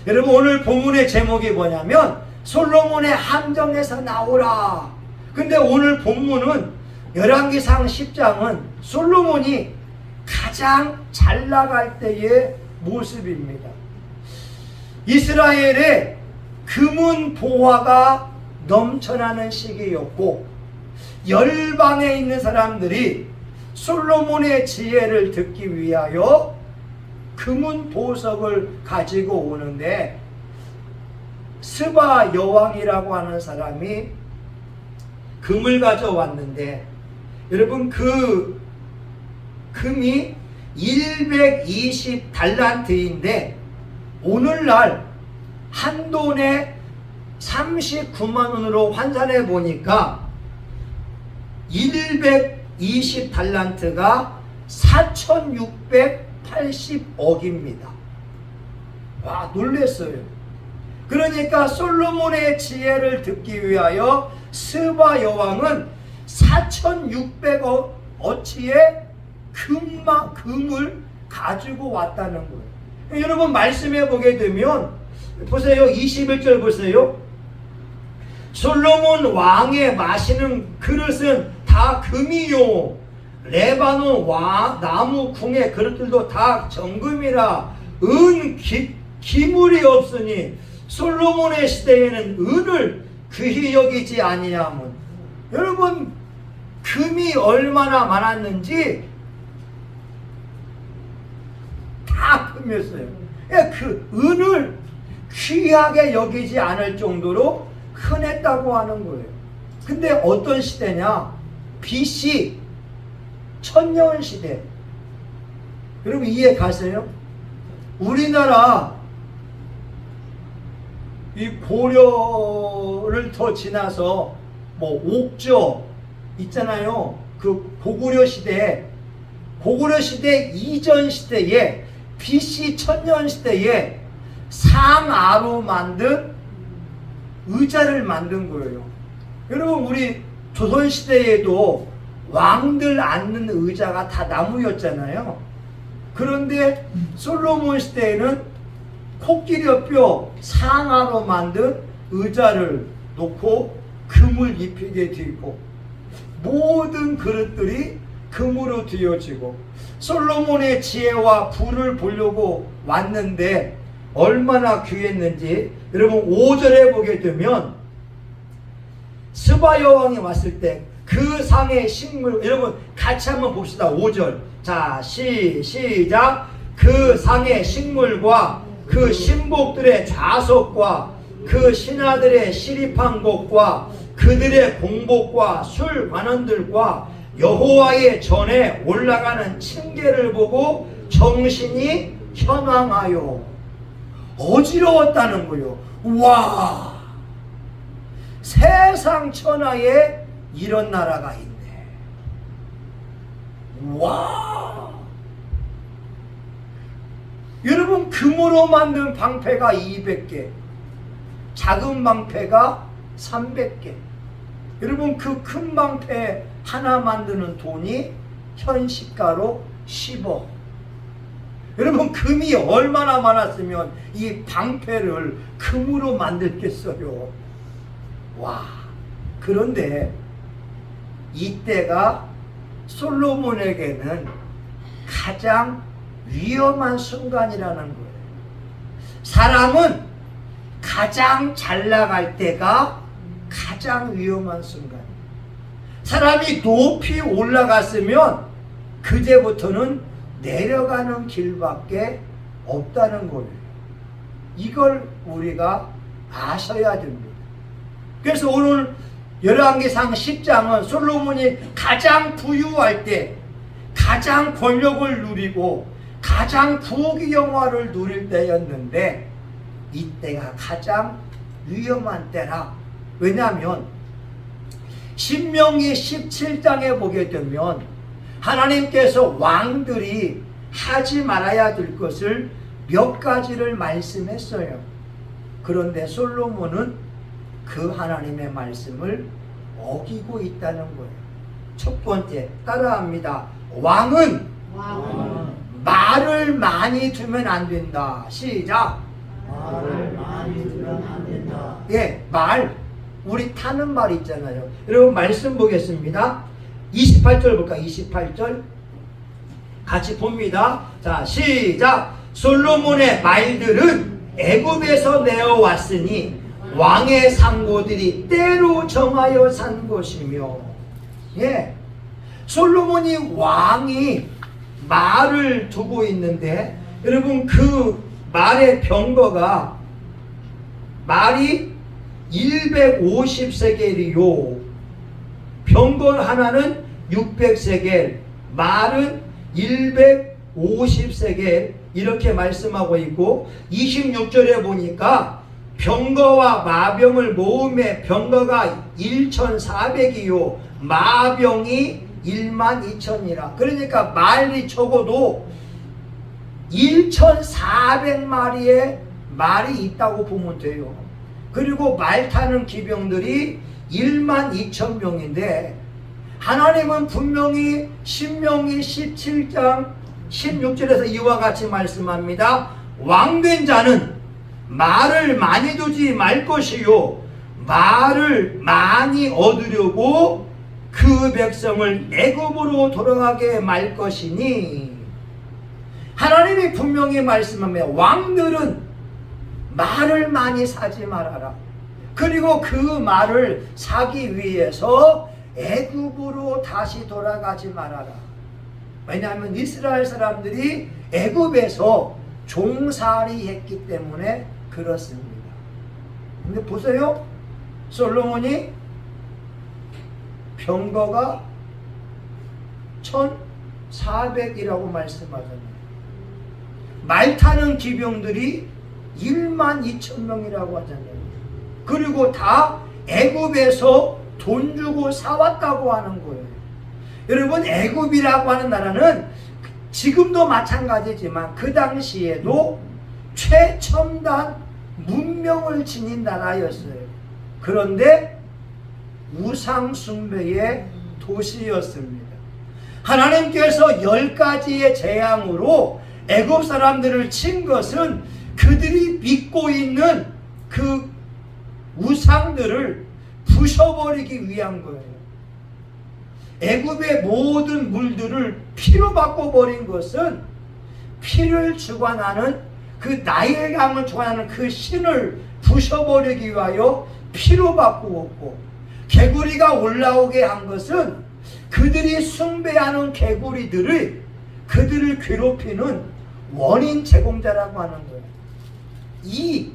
여러분 오늘 본문의 제목이 뭐냐면 솔로몬의 함정에서 나오라. 근데 오늘 본문은 열왕기상 10장은 솔로몬이 가장 잘 나갈 때의 모습입니다. 이스라엘의 금은 보화가 넘쳐나는 시기였고 열방에 있는 사람들이 솔로몬의 지혜를 듣기 위하여 금은 보석을 가지고 오는데 스바 여왕이라고 하는 사람이 금을 가져왔는데 여러분 그 금이 120달란트인데 오늘날 한돈에 39만 원으로 환산해 보니까 120달란트가 4,680억입니다. 와, 놀랬어요. 그러니까 솔로몬의 지혜를 듣기 위하여 스바 여왕은 4,600억 어치의 금을 가지고 왔다는 거예요. 여러분 말씀해 보게 되면 보세요. 21절 보세요. 솔로몬 왕의 마시는 그릇은 다 금이요 레바논 나무 궁의 그릇들도 다 정금이라 기물이 없으니 솔로몬의 시대에는 은을 귀히 여기지 아니하면 여러분 금이 얼마나 많았는지 다 금이었어요. 그 은을 귀하게 여기지 않을 정도로 흔했다고 하는 거예요. 근데 어떤 시대냐? BC 천년 시대. 여러분 이해 가세요? 우리나라 이 고려를 더 지나서 뭐 옥저 있잖아요. 그 고구려 시대 이전 시대에 BC 천년 시대에 상아로 만든 의자를 만든 거예요. 여러분 우리 조선 시대에도 왕들 앉는 의자가 다 나무였잖아요. 그런데 솔로몬 시대에는 코끼리뼈 상아로 만든 의자를 놓고 금을 입히게 되고 모든 그릇들이 금으로 뒤어지고 솔로몬의 지혜와 부를 보려고 왔는데 얼마나 귀했는지 여러분 5절에 보게 되면 스바 여왕이 왔을 때 그 상의 식물 여러분 같이 한번 봅시다. 5절 자 시작 그 상의 식물과 그 신복들의 좌석과 그 신하들의 시립한 곳과 그들의 공복과 술 관원들과 여호와의 전에 올라가는 층계를 보고 정신이 현황하여 어지러웠다는 거요. 와, 세상 천하에 이런 나라가 있네. 와, 여러분 금으로 만든 방패가 200개, 작은 방패가 300개. 여러분 그 큰 방패 하나 만드는 돈이 현 시가로 10억. 여러분 금이 얼마나 많았으면 이 방패를 금으로 만들겠어요. 와, 그런데 이때가 솔로몬에게는 가장 위험한 순간이라는 거예요. 사람은 가장 잘 나갈 때가 가장 위험한 순간. 사람이 높이 올라갔으면 그제부터는 내려가는 길밖에 없다는 거예요. 이걸 우리가 아셔야 됩니다. 그래서 오늘 열왕기상 10장은 솔로몬이 가장 부유할 때 가장 권력을 누리고 가장 부귀영화를 누릴 때였는데 이때가 가장 위험한 때라. 왜냐하면 신명기 17장에 보게 되면 하나님께서 왕들이 하지 말아야 될 것을 몇 가지를 말씀했어요. 그런데 솔로몬은 그 하나님의 말씀을 어기고 있다는 거예요. 첫 번째, 따라합니다. 왕은 말을 많이 두면 안 된다. 시작. 말을 말, 우리 타는 말 있잖아요. 여러분 말씀 보겠습니다. 28절 볼까? 28절 같이 봅니다. 자, 시작. 솔로몬의 말들은 애굽에서 내어왔으니 왕의 상고들이 때로 정하여 산 것이며. 예, 솔로몬이 왕이 말을 두고 있는데, 여러분 그 말의 병거가 말이 150세겔이요, 병거 하나는 600세겔, 말은 150세겔 이렇게 말씀하고 있고, 26절에 보니까 병거와 마병을 모음에 병거가 1400이요 마병이 12,000이라. 그러니까 말이 적어도 1400마리의 말이 있다고 보면 돼요. 그리고 말 타는 기병들이 12,000명인데, 하나님은 분명히 신명기 17장 16절에서 이와 같이 말씀합니다. 왕된 자는 말을 많이 두지 말 것이요, 말을 많이 얻으려고 그 백성을 애굽으로 돌아가게 말 것이니. 하나님이 분명히 말씀합니다. 왕들은 말을 많이 사지 말아라. 그리고 그 말을 사기 위해서 애굽으로 다시 돌아가지 말아라. 왜냐하면 이스라엘 사람들이 애굽에서 종살이 했기 때문에 그렇습니다. 근데 보세요. 솔로몬이 병거가 1,400이라고 말씀하잖아요. 말 타는 기병들이 12,000명이라고 하잖아요. 그리고 다 애굽에서 돈 주고 사왔다고 하는 거예요. 여러분, 애굽이라고 하는 나라는 지금도 마찬가지지만 그 당시에도 최첨단 문명을 지닌 나라였어요. 그런데 우상 숭배의 도시였습니다. 하나님께서 10가지의 재앙으로 애굽 사람들을 친 것은 그들이 믿고 있는 그 우상들을 부셔버리기 위한 거예요. 애굽의 모든 물들을 피로 바꿔버린 것은 피를 주관하는 그 나일강을 주관하는 그 신을 부셔버리기 위하여 피로 바꾸었고, 개구리가 올라오게 한 것은 그들이 숭배하는 개구리들을 그들을 괴롭히는 원인 제공자라고 하는 거예요. 이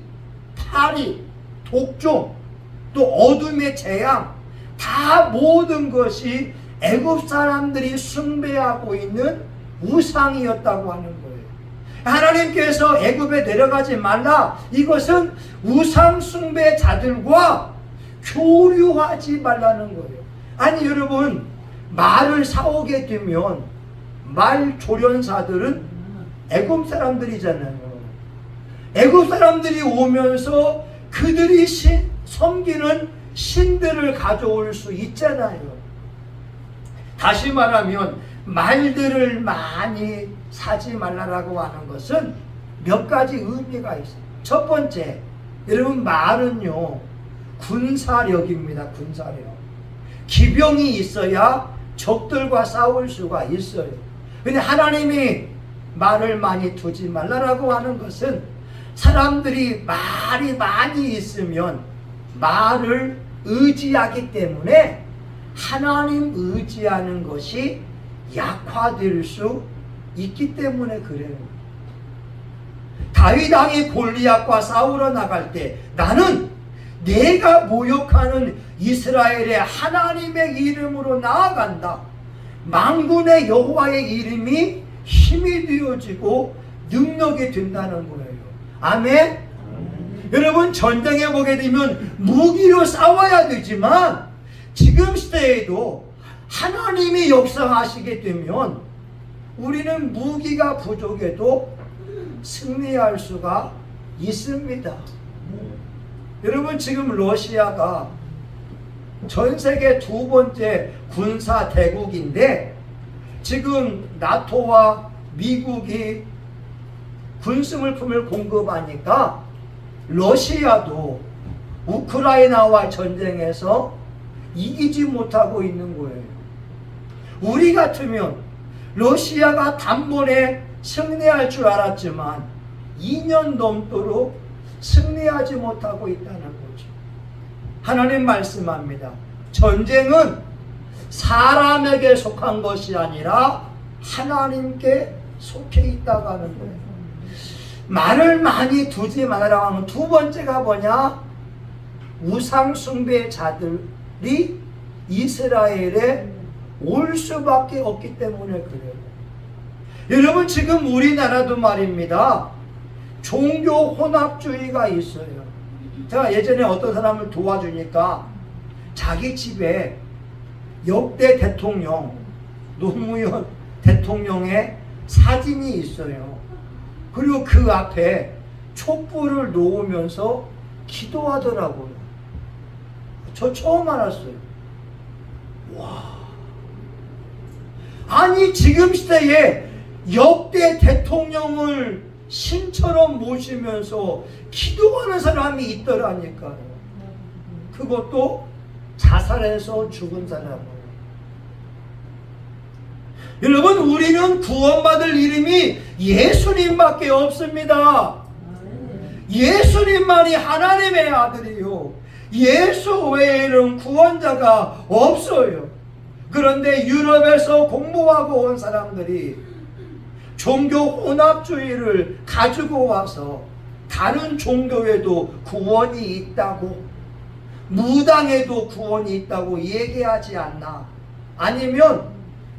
파리, 독종, 또 어둠의 재앙, 다 모든 것이 애굽 사람들이 숭배하고 있는 우상이었다고 하는 거예요. 하나님께서 애굽에 내려가지 말라, 이것은 우상 숭배자들과 교류하지 말라는 거예요. 아니 여러분, 말을 사오게 되면 말 조련사들은 애굽 사람들이잖아요. 애굽 사람들이 오면서 그들이 섬기는 신들을 가져올 수 있잖아요. 다시 말하면 말들을 많이 사지 말라라고 하는 것은 몇 가지 의미가 있어요. 첫 번째, 여러분 말은요 군사력입니다. 군사력. 기병이 있어야 적들과 싸울 수가 있어요. 근데 하나님이 말을 많이 두지 말라라고 하는 것은 사람들이 말이 많이 있으면 말을 의지하기 때문에 하나님 의지하는 것이 약화될 수 있기 때문에 그래요. 다윗 왕이 골리앗과 싸우러 나갈 때 나는 내가 모욕하는 이스라엘의 하나님의 이름으로 나아간다. 만군의 여호와의 이름이 힘이 되어지고 능력이 된다는 거예요. 아멘? 여러분, 전쟁에 보게 되면 무기로 싸워야 되지만 지금 시대에도 하나님이 역사하시게 되면 우리는 무기가 부족해도 승리할 수가 있습니다. 여러분, 지금 러시아가 전 세계 두 번째 군사 대국인데 지금 나토와 미국이 군수물품을 공급하니까 러시아도 우크라이나와 전쟁에서 이기지 못하고 있는 거예요. 우리 같으면 러시아가 단번에 승리할 줄 알았지만 2년 넘도록 승리하지 못하고 있다는 거죠. 하나님 말씀합니다. 전쟁은 사람에게 속한 것이 아니라 하나님께 속해 있다고 하는 거예요. 말을 많이 두지 말아라 하면 두 번째가 뭐냐? 우상 숭배자들이 이스라엘에 올 수밖에 없기 때문에 그래요. 여러분, 지금 우리나라도 말입니다. 종교 혼합주의가 있어요. 제가 예전에 어떤 사람을 도와주니까 자기 집에 역대 대통령, 노무현 대통령의 사진이 있어요. 그리고 그 앞에 촛불을 놓으면서 기도하더라고요. 저 처음 알았어요. 와. 아니, 지금 시대에 역대 대통령을 신처럼 모시면서 기도하는 사람이 있더라니까요. 그것도 자살해서 죽은 사람을. 여러분, 우리는 구원받을 이름이 예수님밖에 없습니다. 예수님만이 하나님의 아들이요, 예수 외에는 구원자가 없어요. 그런데 유럽에서 공부하고 온 사람들이 종교 혼합주의를 가지고 와서 다른 종교에도 구원이 있다고, 무당에도 구원이 있다고 얘기하지 않나? 아니면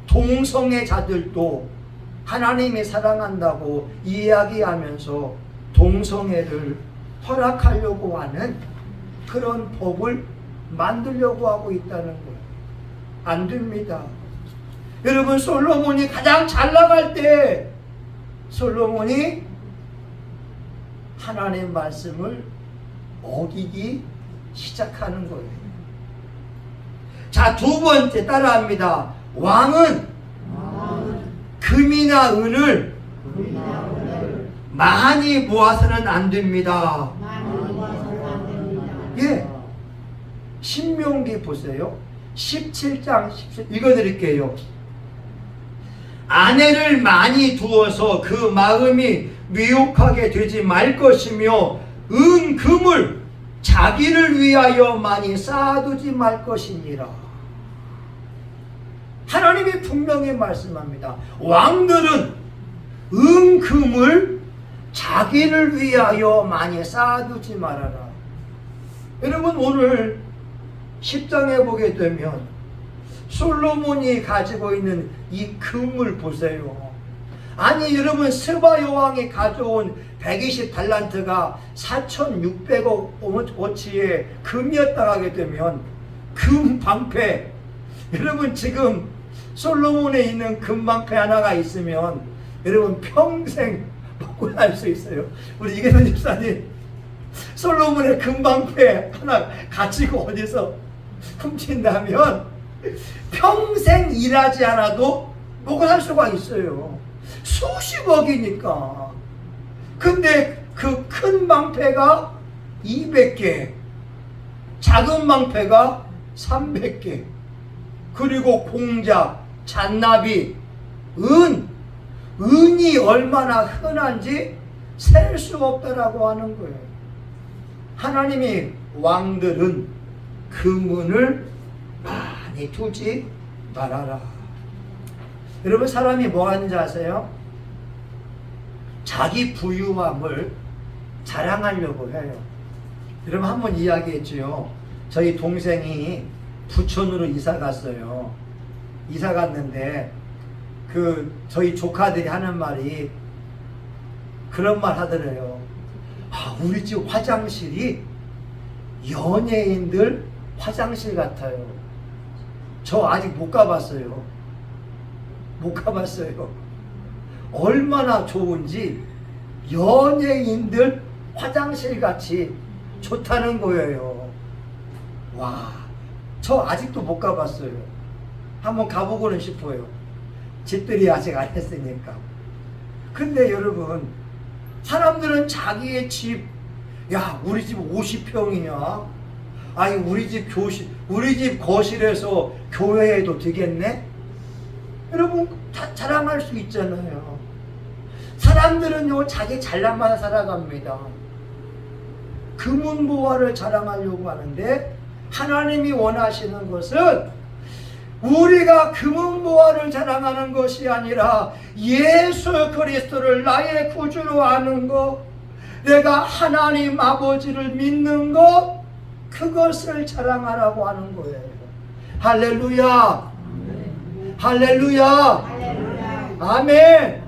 동성애자들도 하나님이 사랑한다고 이야기하면서 동성애를 허락하려고 하는 그런 법을 만들려고 하고 있다는 거예요. 안 됩니다. 여러분, 솔로몬이 가장 잘 나갈 때 솔로몬이 하나님 말씀을 어기기 시작하는 거예요. 자, 두 번째 따라합니다. 왕은 금이나 은을 많이 모아서는 안 됩니다. 예, 신명기 보세요. 17장 17 읽어드릴게요. 아내를 많이 두어서 그 마음이 미혹하게 되지 말 것이며 은, 금을 자기를 위하여 많이 쌓아두지 말 것이니라. 하나님이 분명히 말씀합니다. 왕들은 은, 금을 자기를 위하여 많이 쌓아두지 말아라. 여러분, 오늘 10장에 보게 되면 솔로몬이 가지고 있는 이 금을 보세요. 아니, 여러분, 스바 여왕이 가져온 120달란트가 4,600억 어치의 금이었다 하게 되면 금 방패, 여러분, 지금 솔로몬에 있는 금 방패 하나가 있으면 여러분 평생 먹고 살 수 있어요. 우리 이계선 집사님, 솔로몬의 금 방패 하나 가지고 어디서 훔친다면 평생 일하지 않아도 먹고 살 수가 있어요. 수십억이니까. 근데 그 큰 방패가 200개, 작은 방패가 300개, 그리고 공작, 잔나비, 은이 얼마나 흔한지 셀 수 없다라고 하는 거예요. 하나님이 왕들은 금은을 많이 두지 말아라. 여러분, 사람이 뭐 하는지 아세요? 자기 부유함을 자랑하려고 해요. 여러분, 한번 이야기했죠. 저희 동생이 부천으로 이사 갔어요. 이사 갔는데 저희 조카들이 하는 말이 그런 말 하더래요. 아, 우리 집 화장실이 연예인들 화장실 같아요. 저 아직 못 가봤어요. 못 가봤어요. 얼마나 좋은지 연예인들 화장실 같이 좋다는 거예요. 와, 저 아직도 못 가봤어요. 한번 가보고는 싶어요. 집들이 아직 안 했으니까. 근데 여러분, 사람들은 자기의 집, 야, 우리 집 50평이냐 아니 우리 집 우리 집 거실에서 교회에도 되겠네? 여러분 자랑할 수 있잖아요. 사람들은요 자기 잘난만 살아갑니다. 금은보화를 자랑하려고 하는데 하나님이 원하시는 것은 우리가 금은보화를 자랑하는 것이 아니라 예수 그리스도를 나의 구주로 아는 것, 내가 하나님 아버지를 믿는 것, 그것을 자랑하라고 하는 거예요. 할렐루야. 할렐루야. 아멘.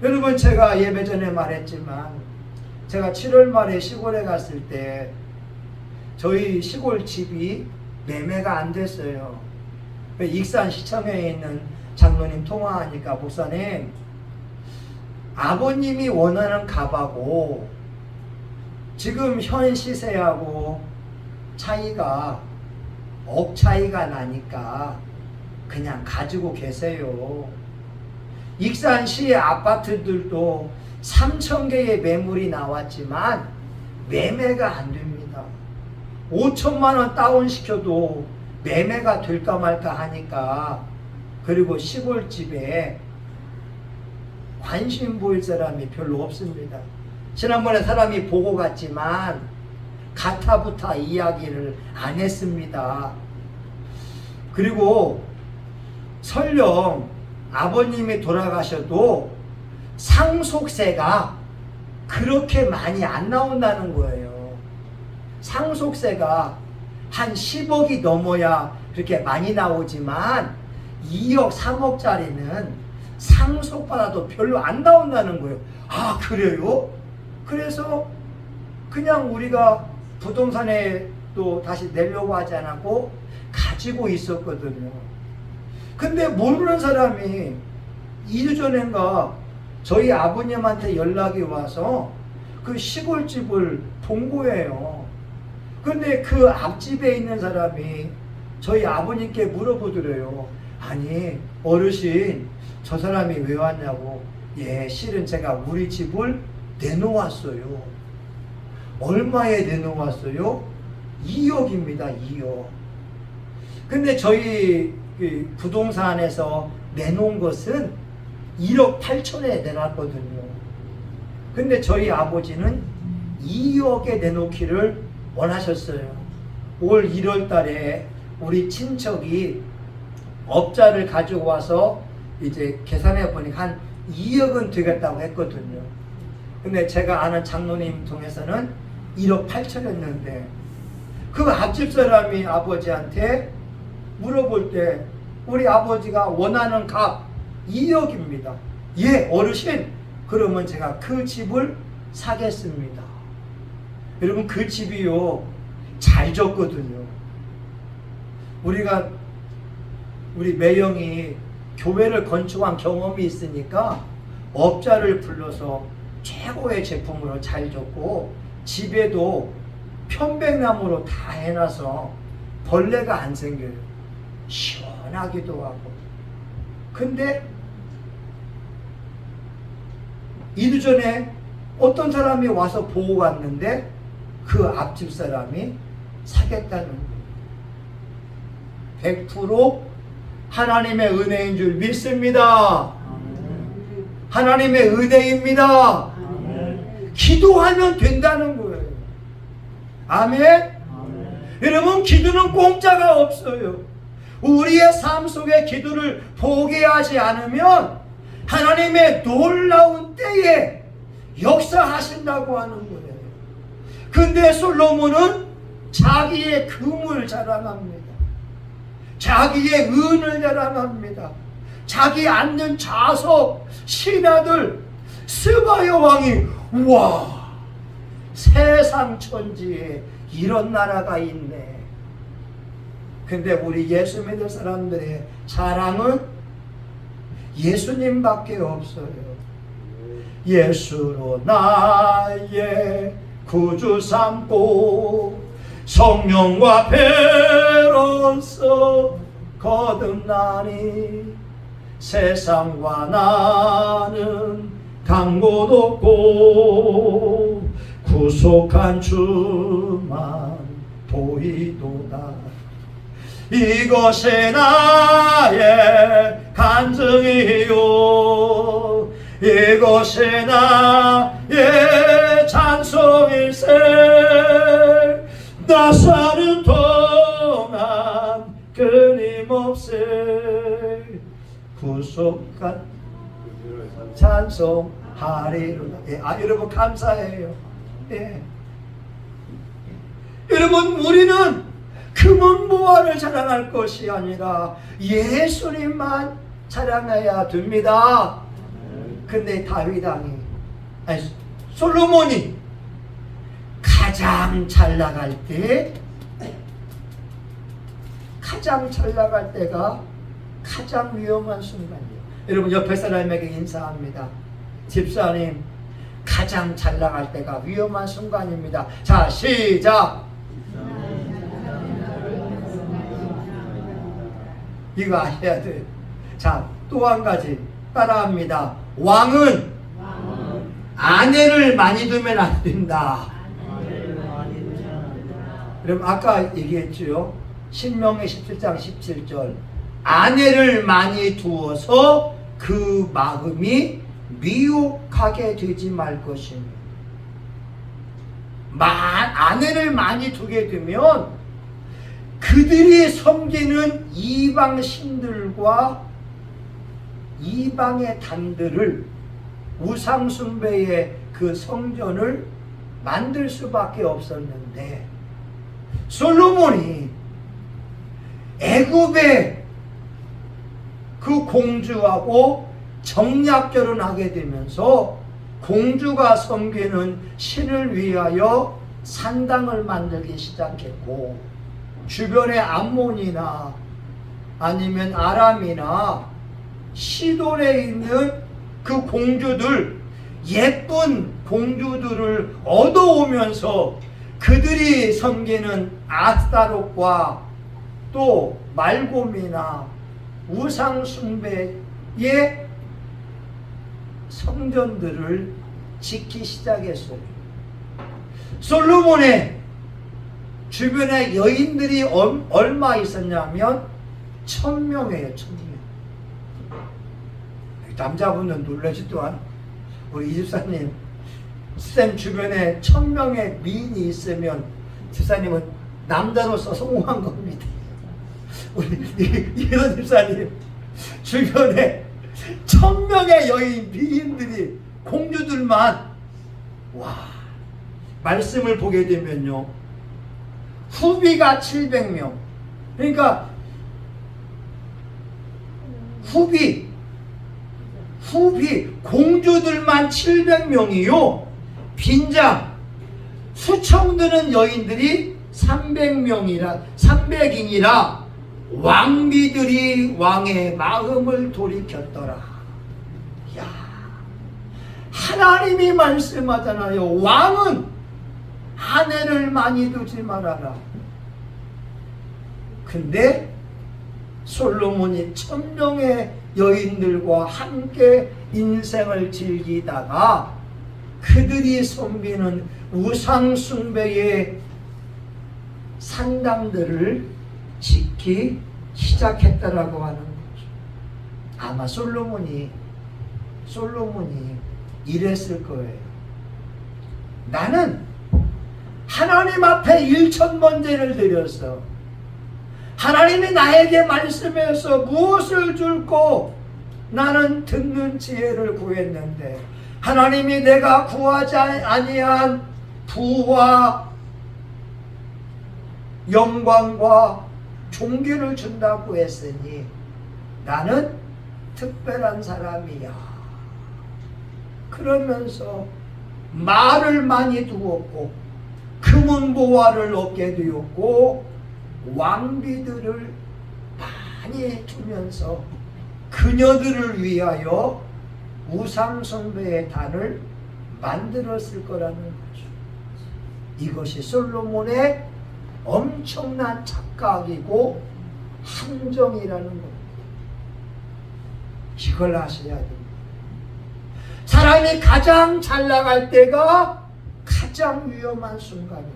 여러분 제가 예배 전에 말했지만 제가 7월 말에 시골에 갔을 때 저희 시골 집이 매매가 안 됐어요. 익산 시청에 있는 장로님 통화하니까 목사님, 아버님이 원하는 값하고 지금 현 시세하고 차이가 억 차이가 나니까 그냥 가지고 계세요. 익산시의 아파트들도 3,000개의 매물이 나왔지만 매매가 안 됩니다. 5천만 원 다운시켜도 매매가 될까 말까 하니까, 그리고 시골집에 관심 보일 사람이 별로 없습니다. 지난번에 사람이 보고 갔지만 가타부타 이야기를 안 했습니다. 그리고 설령 아버님이 돌아가셔도 상속세가 그렇게 많이 안 나온다는 거예요. 상속세가 한 10억이 넘어야 그렇게 많이 나오지만 2억, 3억짜리는 상속받아도 별로 안 나온다는 거예요. 아, 그래요? 그래서 그냥 우리가 부동산에 또 다시 내려고 하지 않았고 가지고 있었거든요. 근데 모르는 사람이 2주 전인가 저희 아버님한테 연락이 와서 그 시골집을 본 거예요. 근데 그 앞집에 있는 사람이 저희 아버님께 물어보더래요. 아니 어르신, 저 사람이 왜 왔냐고. 예, 실은 제가 우리 집을 내놓았어요. 얼마에 내놓았어요? 2억입니다. 2억. 근데 저희 부동산에서 내놓은 것은 1억 8천에 내놨거든요. 근데 저희 아버지는 2억에 내놓기를 원하셨어요. 올 1월 달에 우리 친척이 업자를 가지고 와서 이제 계산해 보니까 한 2억은 되겠다고 했거든요. 근데 제가 아는 장로님 통해서는 1억 8천이었는데 그 앞집 사람이 아버지한테 물어볼 때 우리 아버지가 원하는 값 2억입니다. 예, 어르신, 그러면 제가 그 집을 사겠습니다. 여러분 그 집이요 잘 졌거든요. 우리 매형이 교회를 건축한 경험이 있으니까 업자를 불러서 최고의 제품으로 잘 졌고, 집에도 편백나무로 다 해놔서 벌레가 안 생겨요. 시원하기도 하고. 근데 2주 전에 어떤 사람이 와서 보고 갔는데 그 앞집 사람이 사겠다는 거예요. 100% 하나님의 은혜인 줄 믿습니다. 하나님의 은혜입니다. 기도하면 된다는 거예요. 아멘? 여러분, 기도는 공짜가 없어요. 우리의 삶 속에 기도를 포기하지 않으면 하나님의 놀라운 때에 역사하신다고 하는 거예요. 근데 솔로몬은 자기의 금을 자랑합니다. 자기의 은을 자랑합니다. 자기 앉는 좌석, 신하들, 스바야 왕이 우와, 세상 천지에 이런 나라가 있네. 근데 우리 예수 믿는 사람들의 자랑은 예수님밖에 없어요. 예수로 나의 구주 삼고 성령과 배로서 거듭나니 세상과 나는 강고 높고 구속한 주만 보이도다. 이것이 나의 간증이요 이것이 나의 찬송일세. 나 사는 동안 끊임없이 구속한 찬송하리로다. 예, 여러분 감사해요. 예. 여러분 우리는 금은보화를 자랑할 것이 아니라 예수님만 자랑해야 됩니다. 근데 다윗 왕이 솔로몬이 가장 잘 나갈 때가 가장 위험한 순간이에요. 여러분 옆에 사람에게 인사합니다. 집사님, 가장 잘 나갈 때가 위험한 순간입니다. 자, 시작. 이거 아셔야 돼요. 자, 또 한 가지 따라합니다. 왕은 아내를 많이 두면 안 된다. 여러분 아까 얘기했죠. 신명기 17장 17절. 아내를 많이 두어서 그 마음이 미혹하게 되지 말 것이며. 아내를 많이 두게 되면 그들이 섬기는 이방 신들과 이방의 단들을 우상 숭배의 그 성전을 만들 수밖에 없었는데 솔로몬이 애굽의 그 공주하고 정략 결혼하게 되면서 공주가 섬기는 신을 위하여 산당을 만들기 시작했고 주변의 암몬이나 아니면 아람이나 시돈에 있는 그 공주들, 예쁜 공주들을 얻어오면서 그들이 섬기는 아스타롯과 또 말곰이나 우상 숭배의 성전들을 짓기 시작했어요. 솔로몬의 주변에 여인들이 얼마 있었냐면 1000명이에요. 1000명. 남자분은 놀라지도 않아. 우리 이집사님 쌤 주변에 1000명의 미인이 있으면 집사님은 남자로서 성공한 겁니다. 우리 이런 집사님 주변에 1000명의 여인 미인들이 공주들만 와 말씀을 보게 되면요 후비가 700명 그러니까 후비 공주들만 700명이요 빈장 수청드는 여인들이 300인이라 왕비들이 왕의 마음을 돌이켰더라. 야, 하나님이 말씀하잖아요. 왕은 아내를 많이 두지 말아라. 근데 솔로몬이 1000명의 여인들과 함께 인생을 즐기다가 그들이 섬기는 우상 숭배의 산당들을 짓기 시작했다라고 하는 거죠. 아마 솔로몬이 이랬을 거예요. 나는 하나님 앞에 1000번제를 드렸어. 하나님이 나에게 말씀해서 무엇을 줄고 나는 듣는 지혜를 구했는데 하나님이 내가 구하지 아니한 부와 영광과 존귀를 준다고 했으니 나는 특별한 사람이야. 그러면서 말을 많이 두었고 금은보화를 얻게 되었고 왕비들을 많이 두면서 그녀들을 위하여 우상숭배의 단을 만들었을 거라는 거죠. 이것이 솔로몬의 엄청난 착각이고 함정이라는 겁니다. 이걸 아셔야 됩니다. 사람이 가장 잘 나갈 때가 가장 위험한 순간입니다.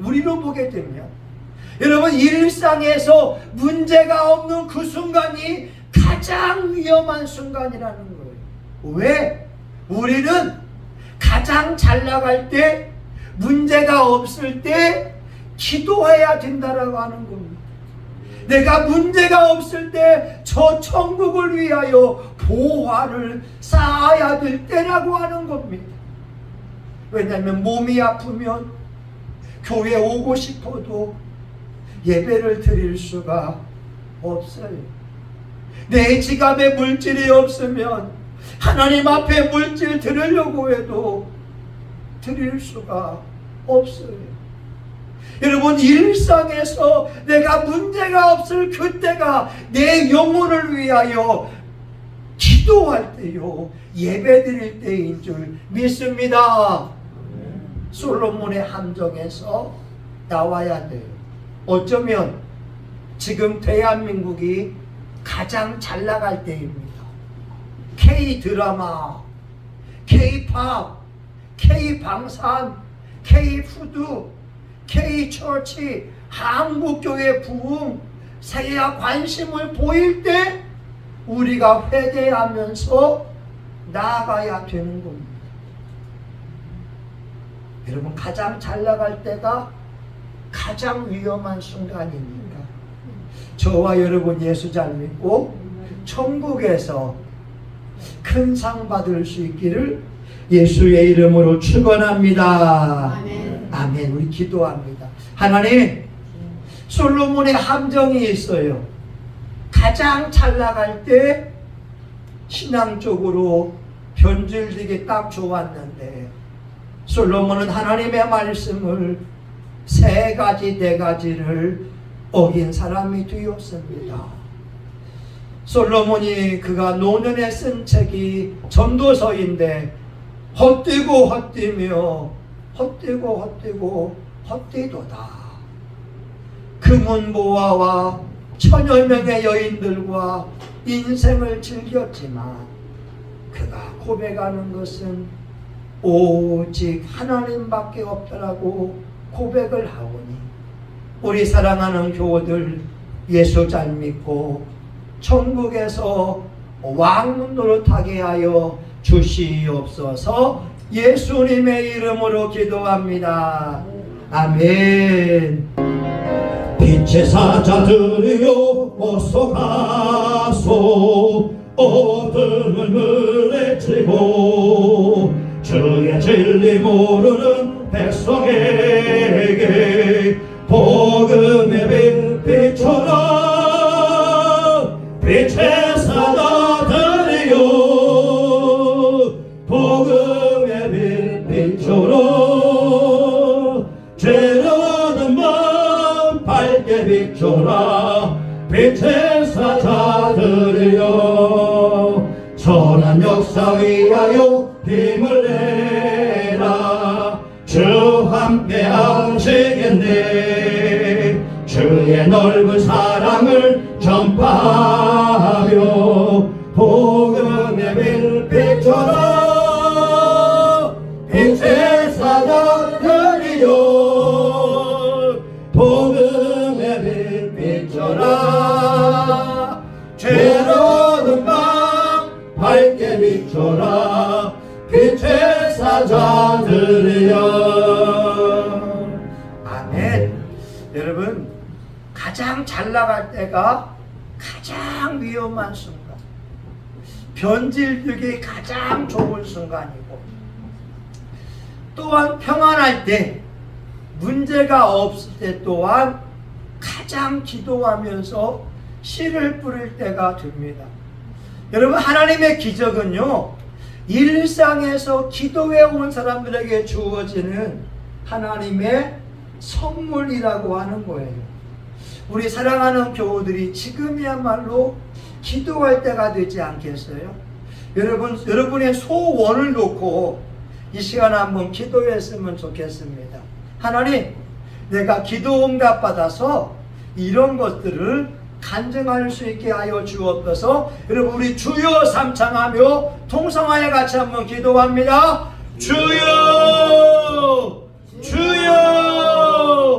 우리로 보게 되면 여러분 일상에서 문제가 없는 그 순간이 가장 위험한 순간이라는 거예요. 왜? 우리는 가장 잘 나갈 때, 문제가 없을 때 기도해야 된다라고 하는 겁니다. 내가 문제가 없을 때 저 천국을 위하여 보화를 쌓아야 될 때라고 하는 겁니다. 왜냐하면 몸이 아프면 교회 오고 싶어도 예배를 드릴 수가 없어요. 내 지갑에 물질이 없으면 하나님 앞에 물질 드리려고 해도 드릴 수가 없어요. 여러분 일상에서 내가 문제가 없을 그때가 내 영혼을 위하여 기도할 때요, 예배 드릴 때인 줄 믿습니다. 솔로몬의 함정에서 나와야 돼요. 어쩌면 지금 대한민국이 가장 잘 나갈 때입니다. K-드라마, K-팝, K-방산, K-푸드, K-처치, 한국교회 부흥, 세계가 관심을 보일 때 우리가 회개하면서 나아가야 되는 겁니다. 여러분 가장 잘 나갈 때가 가장 위험한 순간입니다. 저와 여러분 예수 잘 믿고 천국에서 큰 상 받을 수 있기를 예수의 이름으로 축원합니다. 아멘. 아멘. 우리 기도합니다. 하나님, 솔로몬의 함정이 있어요. 가장 잘 나갈 때 신앙적으로 변질되게 딱 좋았는데 솔로몬은 하나님의 말씀을 3가지 4가지를 어긴 사람이 되었습니다. 솔로몬이 그가 노년에 쓴 책이 전도서인데 헛되고 헛되며 헛되고 헛되고 헛되도다. 금은보화와 1000여 명의 여인들과 인생을 즐겼지만 그가 고백하는 것은 오직 하나님밖에 없더라고 고백을 하오니 우리 사랑하는 교우들 예수 잘 믿고 천국에서 왕 노릇하게 하여 주시옵소서. 예수님의 이름으로 기도합니다. 아멘. 빛의 사자들이여 어서 가소 어둠을 물리치고 주의 진리 모르는 백성에게 복음의 빛 비춰라. 빛의 사자들이여 복음의 빛 비춰라. 죄로는 마음 밝게 비춰라. 빛의 사자들이여 선한 역사 위하여 힘을 내라. 주 함께 하시겠네. 주의 넓은 사랑을 전파하며 복음의 빛 비춰라. 빛의 사자들이여 복음의 빛 비춰라. 죄로운 밤 밝게 비춰라. 빛의 사자들이여. 아멘. 여러분 가장 잘 나갈 때가 가장 위험한 순간, 변질되기 가장 좋은 순간이고 또한 평안할 때, 문제가 없을 때 또한 가장 기도하면서 씨를 뿌릴 때가 됩니다. 여러분 하나님의 기적은요 일상에서 기도해 온 사람들에게 주어지는 하나님의 선물이라고 하는 거예요. 우리 사랑하는 교우들이 지금이야말로 기도할 때가 되지 않겠어요? 여러분의 소원을 놓고 이 시간에 한번 기도했으면 좋겠습니다. 하나님, 내가 기도 응답 받아서 이런 것들을 간증할 수 있게 하여 주옵소서. 여러분 우리 주여 삼창하며 통성하여 같이 한번 기도합니다. 주여, 주여,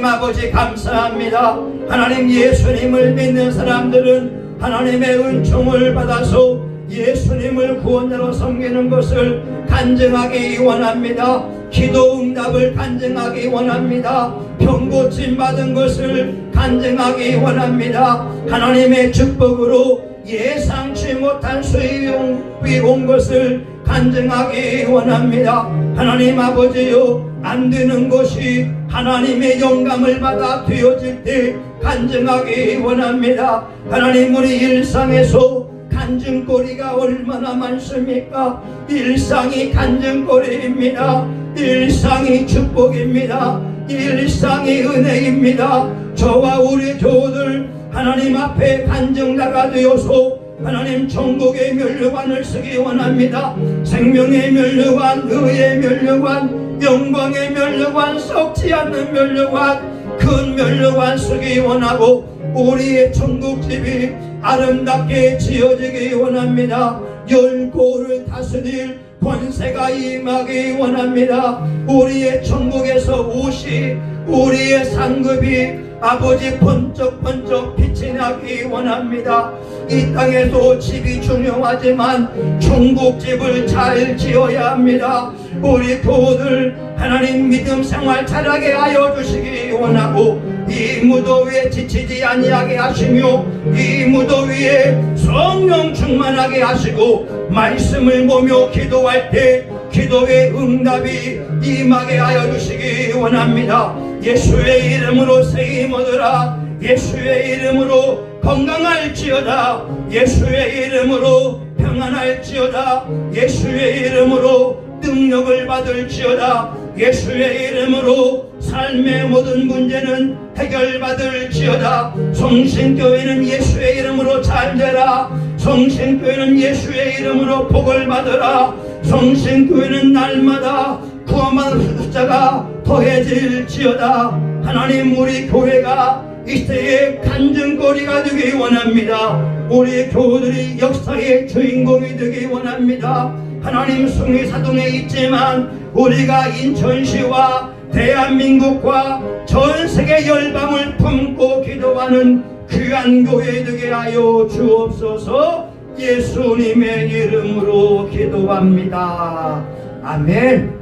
하나님 아버지 감사합니다. 하나님 예수님을 믿는 사람들은 하나님의 은총을 받아서 예수님을 구원자로 섬기는 것을 간증하기 원합니다. 기도 응답을 간증하기 원합니다. 병 고침 받은 것을 간증하기 원합니다. 하나님의 축복으로 예상치 못한 수입이 온 것을 간증하기 원합니다. 하나님 아버지요, 안 되는 것이 하나님의 영감을 받아 되어질 때 간증하기 원합니다. 하나님, 우리 일상에서 간증거리가 얼마나 많습니까? 일상이 간증거리입니다. 일상이 축복입니다. 일상이 은혜입니다. 저와 우리 교우들 하나님 앞에 간증자가 되어서 하나님 천국의 면류관을 쓰기 원합니다. 생명의 면류관, 의의 면류관, 영광의 면류관, 썩지 않는 면류관, 큰 면류관 쓰기 원하고 우리의 천국집이 아름답게 지어지기 원합니다. 열고를 다스릴 권세가 임하기 원합니다. 우리의 천국에서 옷이, 우리의 상급이 아버지 번쩍번쩍 빛이 나기 원합니다. 이 땅에도 집이 중요하지만 천국집을 잘 지어야 합니다. 우리 교우들 하나님 믿음 생활 잘하게 하여 주시기 원하고 이 무더위에 지치지 아니하게 하시며 이 무더위에 성령 충만하게 하시고 말씀을 보며 기도할 때 기도의 응답이 임하게 하여 주시기 원합니다. 예수의 이름으로 세임 얻으라. 예수의 이름으로 건강할지어다. 예수의 이름으로 평안할지어다. 예수의 이름으로 능력을 받을지어다. 예수의 이름으로 삶의 모든 문제는 해결받을지어다. 성신교회는 예수의 이름으로 잘되라. 성신교회는 예수의 이름으로 복을 받으라. 성신교회는 날마다 구원받는 숫자가 더해질지어다. 하나님, 우리 교회가 이 시대의 간증거리가 되기 원합니다. 우리 교우들이 역사의 주인공이 되기 원합니다. 하나님, 숭의사동에 있지만 우리가 인천시와 대한민국과 전 세계 열방을 품고 기도하는 귀한 교회 되게 하여 주옵소서. 예수님의 이름으로 기도합니다. 아멘.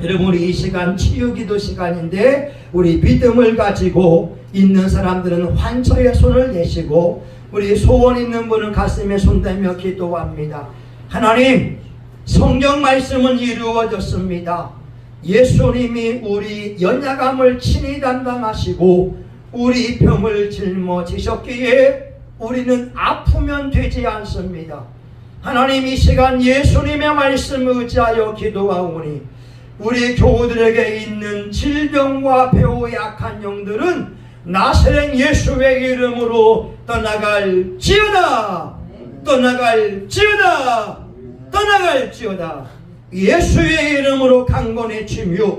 여러분, 우리 이 시간 치유기도 시간인데 우리 믿음을 가지고 있는 사람들은 환처에 손을 내시고 우리 소원 있는 분은 가슴에 손대며 기도합니다. 하나님, 성경 말씀은 이루어졌습니다. 예수님이 우리 연약함을 친히 담당하시고 우리 병을 짊어지셨기에 우리는 아프면 되지 않습니다. 하나님, 이 시간 예수님의 말씀을 의지하여 기도하오니 우리 교우들에게 있는 질병과 배우 약한 영들은 나사렛 예수의 이름으로 떠나갈지어다. 떠나갈지어다. 떠나갈지어다. 예수의 이름으로 강건해지며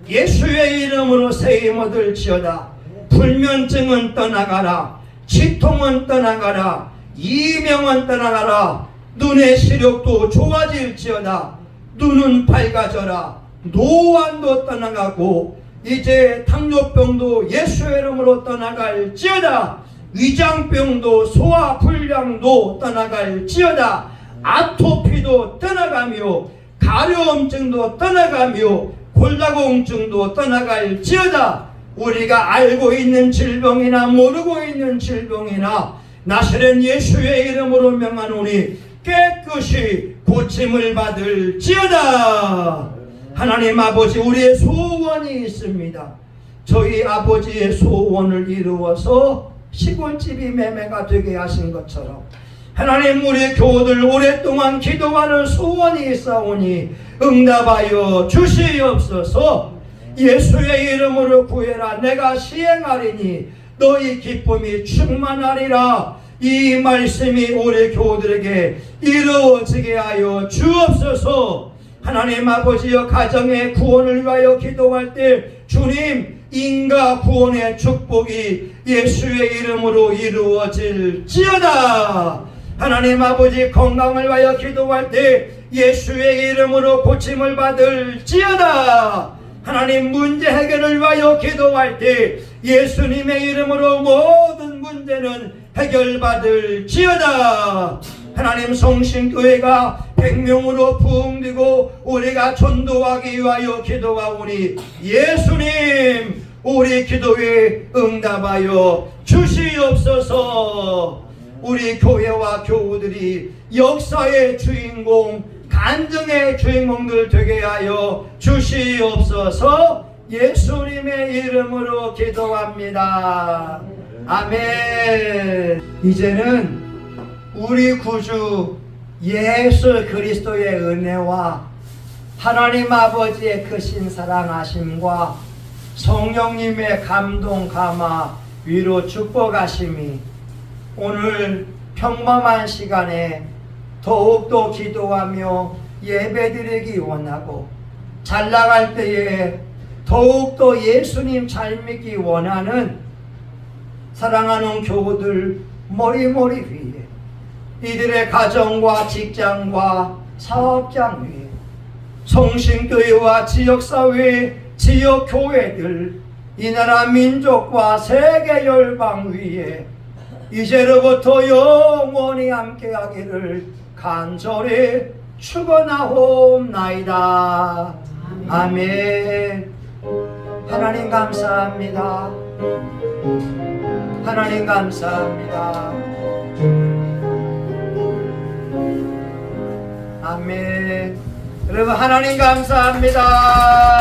예수의 이름으로 세임 얻을지어다. 불면증은 떠나가라. 치통은 떠나가라. 이명은 떠나가라. 눈의 시력도 좋아질지어다. 눈은 밝아져라. 노안도 떠나가고 이제 당뇨병도 예수의 이름으로 떠나갈지어다. 위장병도 소화불량도 떠나갈지어다. 아토피도 떠나가며 가려움증도 떠나가며 골다공증도 떠나갈지어다. 우리가 알고 있는 질병이나 모르고 있는 질병이나 나사렛 예수의 이름으로 명하노니 깨끗이 고침을 받을지어다. 하나님 아버지, 우리의 소원이 있습니다. 저희 아버지의 소원을 이루어서 시골집이 매매가 되게 하신 것처럼 하나님, 우리 교우들 오랫동안 기도하는 소원이 있사오니 응답하여 주시옵소서. 예수의 이름으로 구해라. 내가 시행하리니 너희 기쁨이 충만하리라. 이 말씀이 우리 교우들에게 이루어지게 하여 주옵소서. 하나님 아버지여, 가정의 구원을 위하여 기도할 때 주님, 인과 구원의 축복이 예수의 이름으로 이루어질지어다. 하나님 아버지, 건강을 위하여 기도할 때 예수의 이름으로 고침을 받을지어다. 하나님 문제 해결을 위하여 기도할 때 예수님의 이름으로 모든 문제는 해결받을지어다. 하나님 성신교회가 100명으로 부흥되고 우리가 전도하기 위하여 기도하오니 예수님 우리 기도에 응답하여 주시옵소서. 우리 교회와 교우들이 역사의 주인공, 간증의 주인공들 되게 하여 주시옵소서. 예수님의 이름으로 기도합니다. 아멘. 이제는 우리 구주 예수 그리스도의 은혜와 하나님 아버지의 크신 사랑하심과 성령님의 감동 감화 위로 축복하심이 오늘 평범한 시간에 더욱더 기도하며 예배드리기 원하고 잘 나갈 때에 더욱더 예수님 잘 믿기 원하는 사랑하는 교우들 머리머리 위에, 이들의 가정과 직장과 사업장 위에, 성신교회와 지역사회, 지역교회들, 이 나라 민족과 세계 열방 위에 이제로부터 영원히 함께하기를 간절히 축원하옵나이다. 아멘. 하나님 감사합니다. 하나님 감사합니다. 아멘. 여러분 하나님 감사합니다.